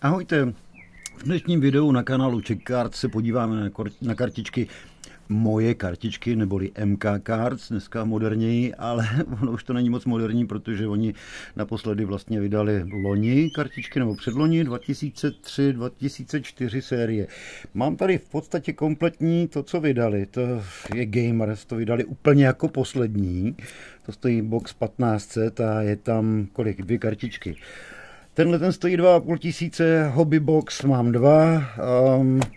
Ahojte, v dnešním videu na kanálu Czech Cards se podíváme na kartičky, moje kartičky, neboli MK Cards, dneska moderněji, ale ono už to není moc moderní, protože oni naposledy vlastně vydali loni kartičky, nebo předloni 2003-2004 série. Mám tady v podstatě kompletní to, co vydali, to je Gamers, to vydali úplně jako poslední, to stojí box 1500 a je tam kolik, 2 kartičky. Tenhle ten stojí 2500, hobby box mám 2,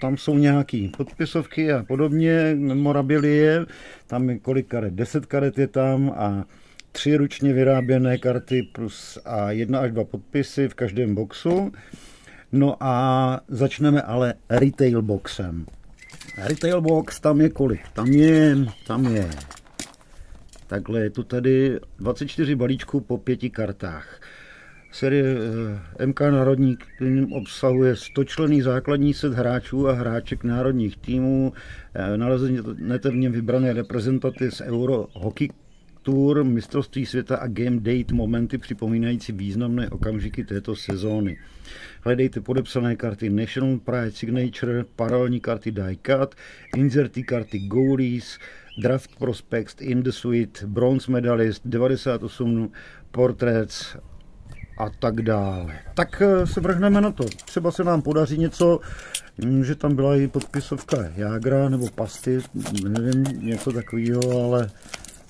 tam jsou nějaký podpisovky a podobně, memorabilie, tam je kolik karet, 10 karet je tam a 3 ručně vyráběné karty plus a 1 až 2 podpisy v každém boxu. No a začneme ale retail boxem. Retail box tam je kolik? Tam je. Takhle je tu tady 24 balíčků po 5 kartách. Série MK Národník obsahuje 100členný základní set hráčů a hráček národních týmů. Naleznete v něm vybrané reprezentaty z Euro Hockey Tour, mistrovství světa a game date momenty připomínající významné okamžiky této sezóny. Hledejte podepsané karty National Pride Signature, paralelní karty Die Cut, inserty karty Goalies, Draft Prospects in the Suite, Bronze Medalist, 98 Portraits a tak dále. Tak se vrhneme na to. Třeba se nám podaří něco, že tam byla i podpisovka Jágra nebo Pasty, nevím, něco takového, ale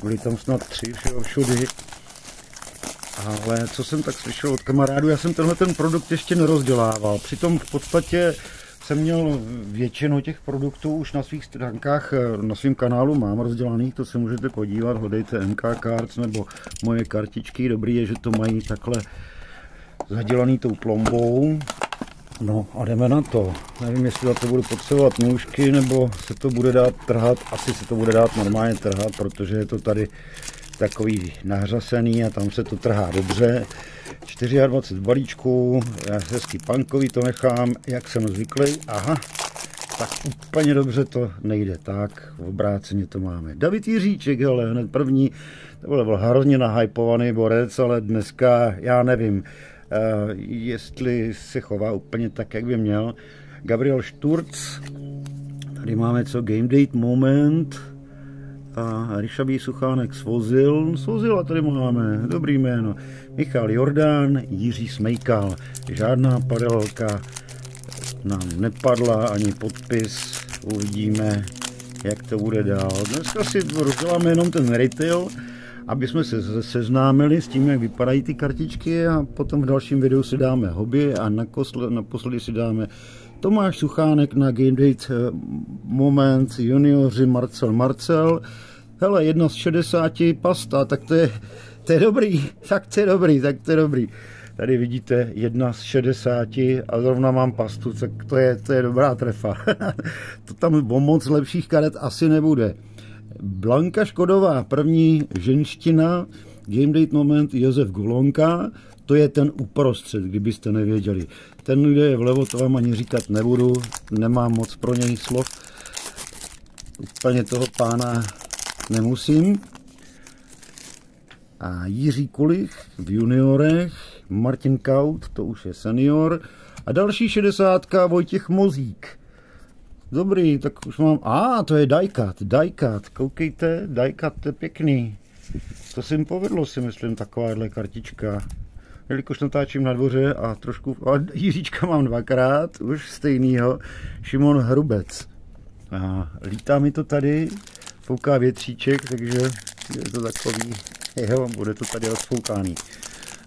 byly tam snad 3 všudy. Ale co jsem tak slyšel od kamarádů, já jsem tenhle ten produkt ještě nerozdělával. Přitom v podstatě jsem měl většinu těch produktů už na svých stránkách, na svém kanálu mám rozdělaných, to se můžete podívat, hledejte MK Cards nebo moje kartičky, dobrý je, že to mají takhle zadělaný tou plombou. No a jdeme na to. Nevím, jestli za to budu potřebovat nůžky, nebo se to bude dát trhat, asi se to bude dát normálně trhat, protože je to tady takový nahřasený a tam se to trhá dobře. 24 balíčků, já hezky punkový to nechám, jak jsem zvyklý. Aha, tak úplně dobře to nejde. Tak, v obráceně to máme. David Jiříček, hele, hned první, to byl hrozně nahypovaný borec, ale dneska, já nevím, jestli se chová úplně tak, jak by měl. Gabriel Sturz, tady máme game date moment, a Ryšabý Suchánek Svozil a tady máme, dobrý jméno, Michal Jordán, Jiří Smejkal, žádná padelka nám nepadla, ani podpis, uvidíme, jak to bude dál. Dneska si rozděláme jenom ten retail, aby jsme se seznámili s tím, jak vypadají ty kartičky a potom v dalším videu si dáme hobby a naposledy si dáme Tomáš Suchánek na game date moment, junioři Marcel. Hele, 1 z 60 pasta, tak to je dobrý, tak to je dobrý. Tady vidíte 1 z 60 a zrovna mám pastu, tak to je dobrá trefa. To tam o moc lepších karet asi nebude. Blanka Škodová, první ženština, game date moment Josef Golonka, to je ten uprostřed, kdybyste nevěděli. Ten, kde je vlevo, to vám ani říkat nebudu, nemám moc pro něj slov. Úplně toho pána nemusím. A Jiří Kulich v juniorech, Martin Kaut, to už je senior. A další 60, Vojtěch Mozík. Dobrý, tak už mám, to je Die Cut, koukejte, Die Cut, to je pěkný. To se mi povedlo, si myslím, takováhle kartička. Jelikož natáčím na dvoře a trošku, Jiříčka mám 2krát, už stejnýho, Šimon Hrubec. A lítá mi to tady, fouká větříček, takže je to takový, jo, bude to tady rozfoukaný.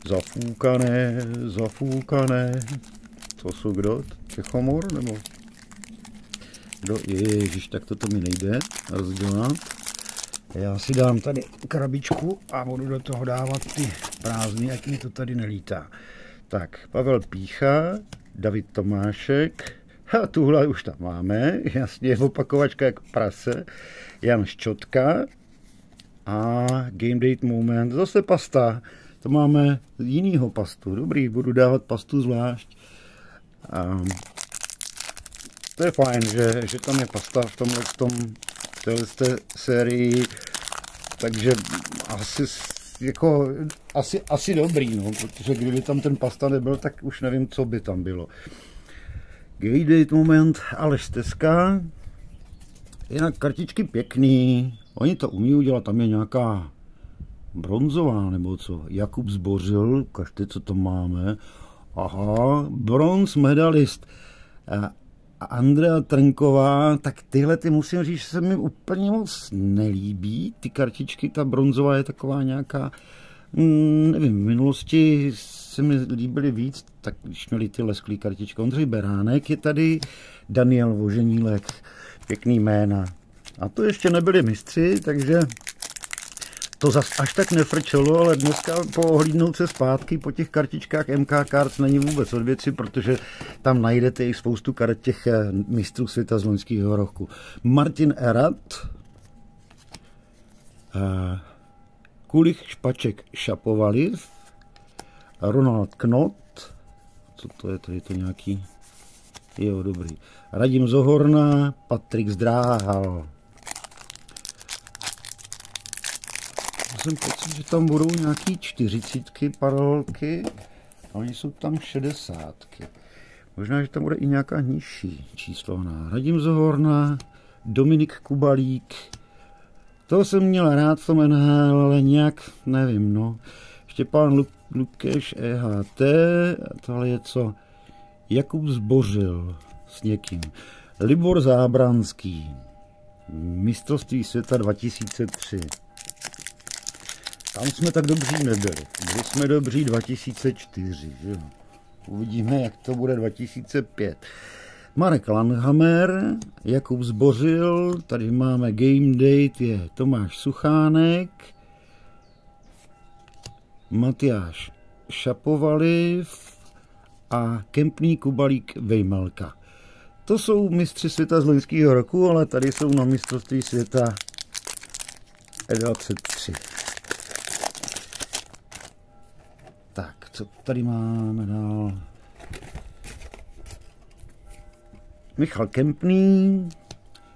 Zafoukané, to jsou kdo? Čechomor, nebo? Kdo? Ježiš, tak to mi nejde rozdělat. Já si dám tady krabičku a budu do toho dávat ty prázdný, ať mi to tady nelítá. Tak, Pavel Pícha, David Tomášek, a tuhle už tam máme, jasně, opakovačka jak prase, Jan Ščotka a game date moment, zase pasta, to máme jinýho pastu, dobrý, budu dávat pastu zvlášť. To je fajn, že tam je pasta v této sérii, takže asi jako asi dobrý, no, protože kdyby tam ten Pasta nebyl, tak už nevím, co by tam bylo. Gate moment, Aleš Stezka. Jinak kartičky pěkný, oni to umí udělat, tam je nějaká bronzová nebo co, Jakub Zbořil, ukažte, co to máme. Aha, bronz medalist. Andrea Trnková, tak tyhle ty musím říct, že se mi úplně moc nelíbí, ty kartičky, ta bronzová je taková nějaká, nevím, v minulosti se mi líbily víc, tak když měli ty lesklý kartičky. Ondřej Beránek je tady, Daniel Voženílek, pěkný jména. A to ještě nebyli mistři, takže to zas až tak nefrčelo, ale dneska pohlídnout se zpátky po těch kartičkách MK Cards není vůbec od věci, protože tam najdete i spoustu karet těch mistrů světa z loňského roku. Martin Erat, Kulich Špaček Šapovaliv, Ronald Knot, co to je, tady to nějaký, jo, dobrý, Radim Zohorna, Patrik Zdráhal. Jsem pocit, že tam budou nějaký 40 paralelky, a oni jsou tam 60. Možná, že tam bude i nějaká nižší číslovná. Radim Zohorna, Dominik Kubalík, toho jsem měl rád v tom NHL, ale nějak nevím, no. Štěpán Lukeš EHT, tohle je co? Jakub Zbořil s někým. Libor Zábranský, mistrovství světa 2003. Tam jsme tak dobří nebyli. Byli jsme dobří 2004. Jo. Uvidíme, jak to bude 2005. Marek Landhammer, Jakub Zbořil, tady máme game date, je Tomáš Suchánek, Matyáš Šapovaliv a Kempný Kubalík Vejmelka. To jsou mistři světa z loňského roku, ale tady jsou na mistrovství světa 23. Tak, co tady máme dál? Michal Kempný,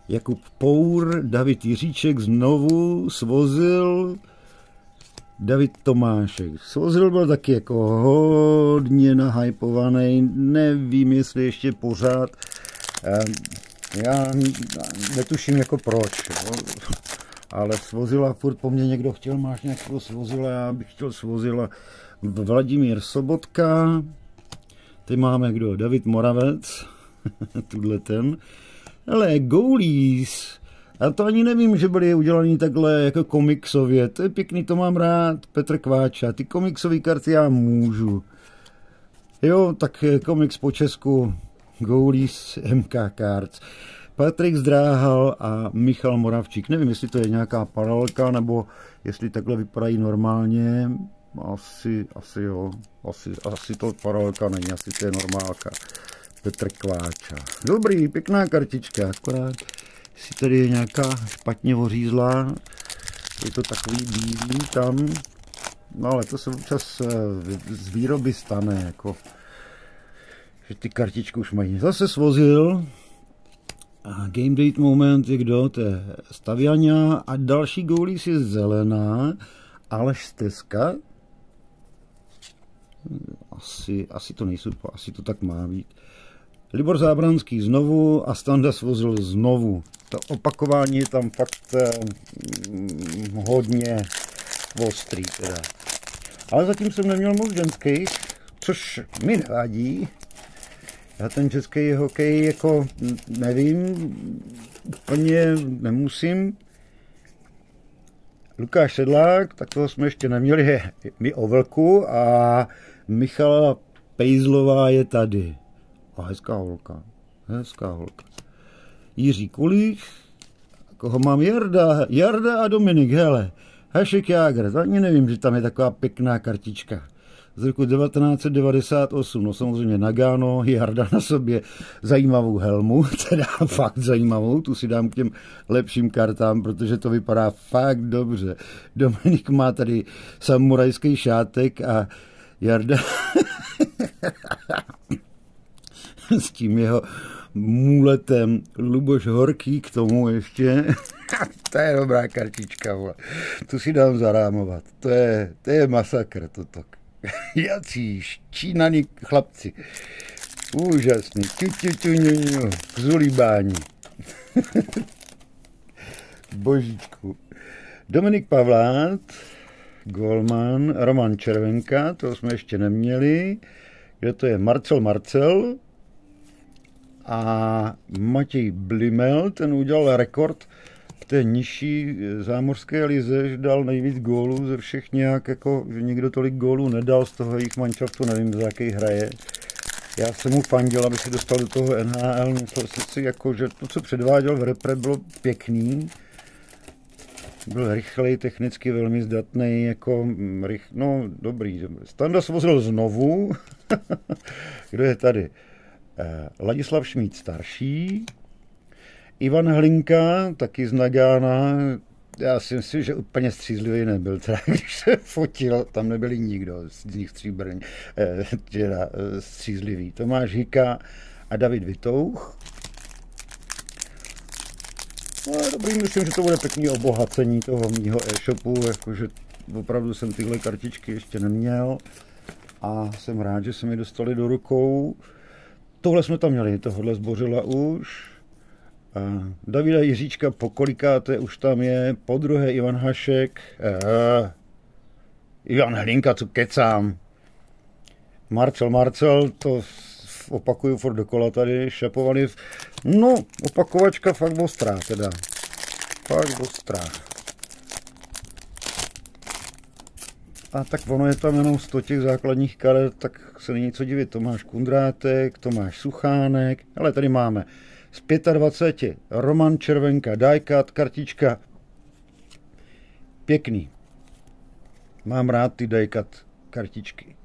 Jakub Pour, David Jiříček znovu, Svozil, David Tomášek. Svozil byl taky jako hodně nahypovaný, nevím, jestli ještě pořád. Já netuším jako proč, jo. Ale Svozila furt po mně někdo chtěl, máš nějakého Svozila, já bych chtěl Svozila. Vladimír Sobotka, teď máme kdo? David Moravec, tuhle ten. Ale goalies, a to ani nevím, že byly udělaný takhle jako komiksově, to je pěkný, to mám rád. Petr Kváča, ty komiksové karty já můžu. Jo, tak komiks po česku, goalies MK Cards. Patrik Zdráhal a Michal Moravčík, nevím, jestli to je nějaká paralelka, nebo jestli takhle vypadají normálně. Asi jo, asi to paralelka není, asi to je normálka. Petr Kváča. Dobrý, pěkná kartička, akorát si tady je nějaká špatně ořízlá, je to takový bílý tam, no ale to se občas z výroby stane, jako, že ty kartičky už mají. Zase Svozil, a game date moment je kdo, to je Staviania a další goalies je zelená, Aleš Stezka. Asi to nejsou, asi to tak má být. Libor Zábranský znovu a Standa Svozil znovu. To opakování je tam fakt hodně ostrý teda. Ale zatím jsem neměl moc ženských, což mi nevadí. Já ten český hokej jako nevím, úplně nemusím. Lukáš Sedlák, tak toho jsme ještě neměli, je mi o vlku a Michala Pejzlová je tady. A hezká holka, hezká holka. Jiří Kulich, koho mám Jarda a Dominik, hele. Hašek Jágr, ani nevím, že tam je taková pěkná kartička. Z roku 1998, no samozřejmě Nagano, Jarda na sobě zajímavou helmu, teda fakt zajímavou, tu si dám k těm lepším kartám, protože to vypadá fakt dobře. Dominik má tady samurajský šátek a Jarda s tím jeho Můletem, Luboš Horký k tomu ještě. To je dobrá kartička, vole. Tu si dám zarámovat. To je masakr, toto. Jací ščínaní chlapci. Úžasný. K zulíbání. Božíčku. Dominik Pavlát, golman, Roman Červenka, to jsme ještě neměli. Kdo to je? Marcel a Matěj Blimel, ten udělal rekord v té nižší zámořské lize, že dal nejvíc gólů ze všech nějak, jako, že nikdo tolik gólů nedal z toho jejich manšaftu, nevím, za jaký hraje. Já jsem mu fandil, aby se dostal do toho NHL, myslel jsem si, jako, že to, co předváděl v repre, bylo pěkný. Byl rychlej, technicky velmi zdatný, jako no dobrý. Standa svozil znovu. Kdo je tady? Ladislav Šmíd starší. Ivan Hlinka, taky z Nagána. Já si myslím, že úplně střízlivý nebyl. Teda, když se fotil, tam nebyli nikdo z nich střízlivý. Tomáš Hika a David Vitouch. No, dobrý, myslím, že to bude pěkný obohacení toho mýho e-shopu, jakože opravdu jsem tyhle kartičky ještě neměl a jsem rád, že se mi dostali do rukou. Tohle jsme tam měli, tohle zbořila už. A Davida Jiříčka pokolikáte, už tam je, podruhé Ivan Hašek, Ivan Hlinka, co kecám. Marcel, to opakuju furt dokola tady, šapovali. No, opakovačka fakt ostrá teda. Fakt ostrá. A tak ono je tam jenom 100 těch základních karet, tak se není co divit. Tomáš Kundrátek, Tomáš Suchánek, ale tady máme z 25 Roman Červenka, die-cut, kartička. Pěkný. Mám rád ty die-cut kartičky.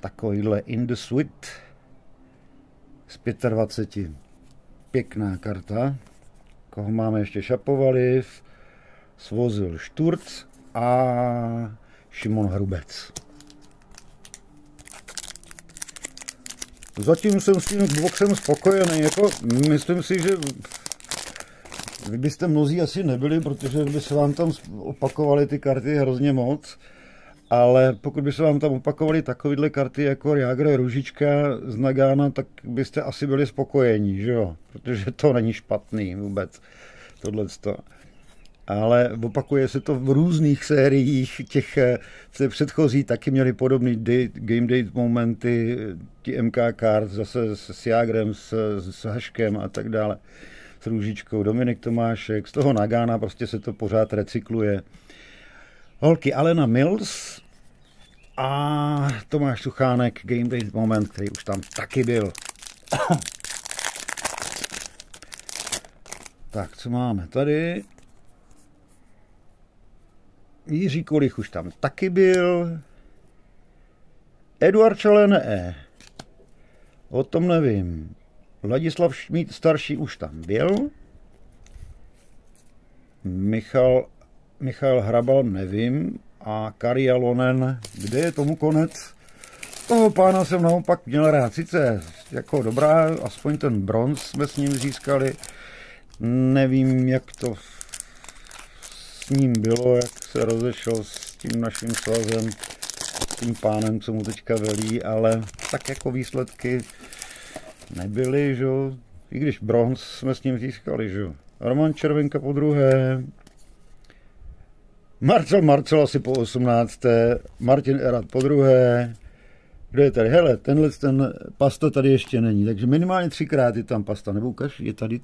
Takovýhle in the suite z 25. Pěkná karta. Koho máme ještě? Šapovaliv, Svozil Šturc a Šimon Hrubec. Zatím jsem s tím boxem spokojený. Jako, myslím si, že vy byste mnozí asi nebyli, protože by se vám tam opakovaly ty karty hrozně moc. Ale pokud by se vám tam opakovaly takovéhle karty jako Jágr Růžička z Nagána, tak byste asi byli spokojení, že jo? Protože to není špatný vůbec, tohleto. Ale opakuje se to v různých sériích, v té předchozí taky měli podobný game date momenty, ti MK Cards zase s Jágrem, s Haškem a tak dále, s Růžičkou, Dominik Tomášek, z toho Nagána prostě se to pořád recykluje. Holky Alena Mills a Tomáš Suchánek, game date moment, který už tam taky byl. Tak, co máme tady? Jiří Kolich už tam taky byl. Eduard Čalené. O tom nevím. Ladislav Šmíd starší už tam byl. Michal Hrabal nevím. A Kari Jalonen, kde je tomu konec? Toho pána jsem naopak měl rád. Sice jako dobrá, aspoň ten bronz jsme s ním získali. Nevím, jak to s ním bylo, jak se rozešel s tím naším svazem, s tím pánem, co mu teďka velí, ale tak jako výsledky nebyly, že jo. I když bronz jsme s ním získali, že jo. Roman Červenka po druhé, Marcel asi po 18. Martin Erat po druhé. Kdo je tady? Hele, ten Pasta tady ještě není, takže minimálně 3krát je tam Pasta. Nebo ukaž, je tady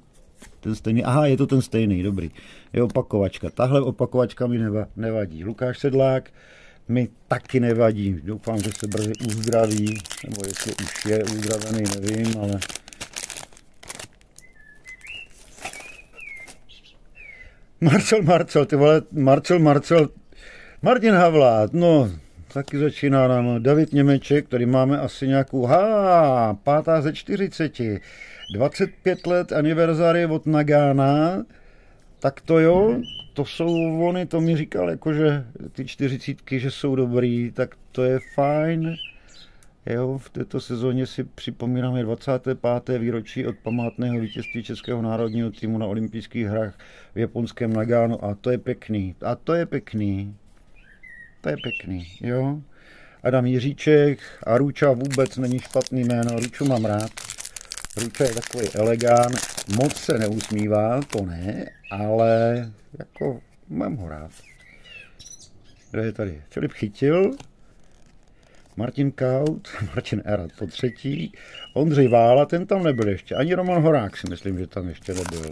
ten stejný. Aha, je to ten stejný, dobrý. Je opakovačka. Tahle opakovačka mi nevadí. Lukáš Sedlák mi taky nevadí. Doufám, že se brzy uzdraví, nebo jestli už je uzdravený, nevím, ale... Marcel, ty vole, Marcel, Martin Havlát, no, taky začíná nám David Němeček, tady máme asi nějakou, 5. ze 40, 25 let aniverzárie od Nagána, tak to jo, to jsou oni, to mi říkal, jakože ty 40, že jsou dobrý, tak to je fajn. Jo, v této sezóně si připomínáme 25. výročí od památného vítězství českého národního týmu na olympijských hrách v japonském Nagánu a to je pěkný. A to je pěkný. To je pěkný, jo. Adam Jiříček a Ruča vůbec není špatný jméno, Ruču mám rád. Ruča je takový elegán, moc se neusmívá, to ne, ale jako mám ho rád. Kdo je tady? Filip Chytil, Martin Kaut, Martin Erat po třetí, Ondřej Vála, ten tam nebyl ještě, ani Roman Horák si myslím, že tam ještě nebyl.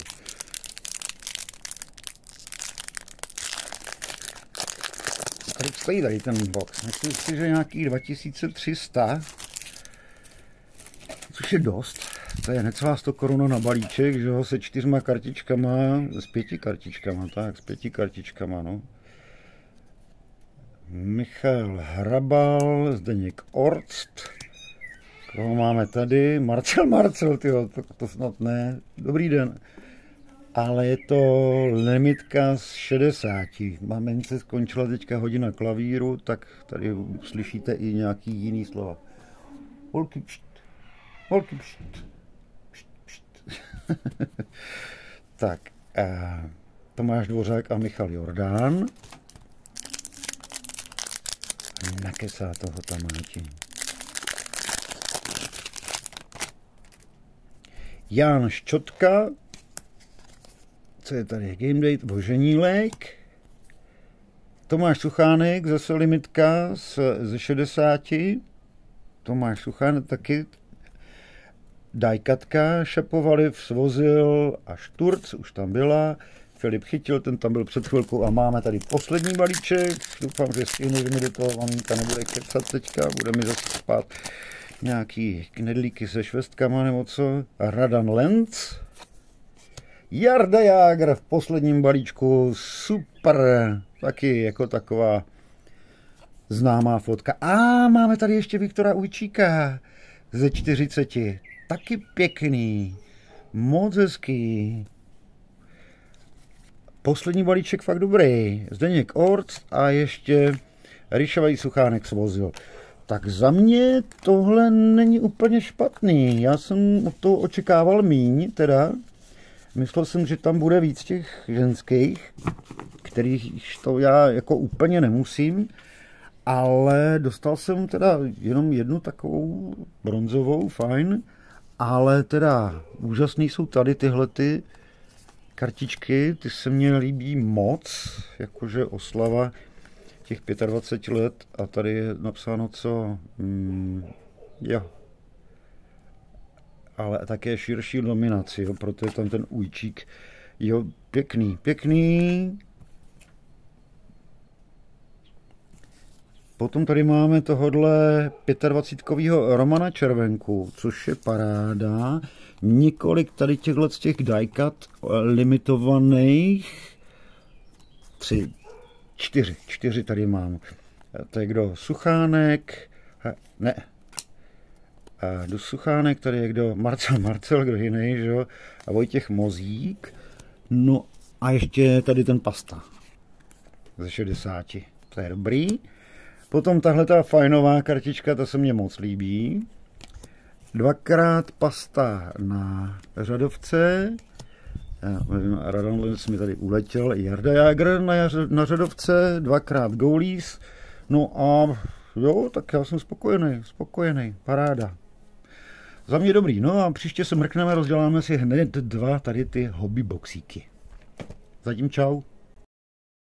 A teď stojí tady ten box, myslím si, že nějakých 2300, což je dost, to je necelá 100 korun na balíček, že ho, se 4 kartičkama, s 5 kartičkama, tak, s 5 kartičkama, no. Michal Hrabal, Zdeněk Orct, koho máme tady, Marcel, tyjo, to snad ne, dobrý den. Ale je to limitka z 60. Mamence skončila teďka hodina klavíru, tak tady slyšíte i nějaký jiný slova. Holky pšt, holky pšt, pšt, pšt. Tak, Tomáš Dvořák a Michal Jordán. Nakesá toho Tamáti. Jan Ščotka. Co je tady? Game Date Boženílek. Tomáš Suchánek, zase limitka ze 60. Tomáš Suchánek taky. Dajkatka, Šapovaliv, Svozil a Šturc, už tam byla. Filip Chytil, ten tam byl před chvilkou a máme tady poslední balíček. Doufám, že stihnu, že mi do toho maminka nebude kecat teďka, bude mi zase spát nějaký knedlíky se švestkama nebo co. Radan Lenz. Jarda Jágr v posledním balíčku, super, taky jako taková známá fotka. A máme tady ještě Viktora Ujčíka ze 40, taky pěkný, moc hezký. Poslední balíček fakt dobrý, Zdeněk Orc a ještě Ryšavej Suchánek Svozil. Tak za mě tohle není úplně špatný, já jsem od toho očekával míň teda. Myslel jsem, že tam bude víc těch ženských, kterých to já jako úplně nemusím, ale dostal jsem teda jenom jednu takovou bronzovou, fajn, ale teda úžasný jsou tady tyhle ty kartičky, ty se mně líbí moc, jakože oslava těch 25 let a tady je napsáno co, jo. Ale také širší nominaci, jo, proto je tam ten Ujčík. Jo, pěkný, pěkný. Potom tady máme tohodle 25kovýho Romana Červenku, což je paráda. Několik tady těchto z těch die-cut limitovaných. 4 tady mám. To je kdo? Suchánek, ne. Do Suchánek, tady je kdo? Marcel, kdo jiný, že jo? A Vojtěch Mozík. No a ještě tady ten Pasta. Ze 60. To je dobrý. Potom tahle ta fajnová kartička, ta se mně moc líbí. 2x Pasta na řadovce. Radan Lenz mi tady uletěl. Jarda Jágr na řadovce. 2x Goalies. No a jo, tak já jsem spokojený, paráda. Za mě dobrý, no a příště se mrkneme, rozděláme si hned 2 tady ty hobby boxíky. Zatím čau.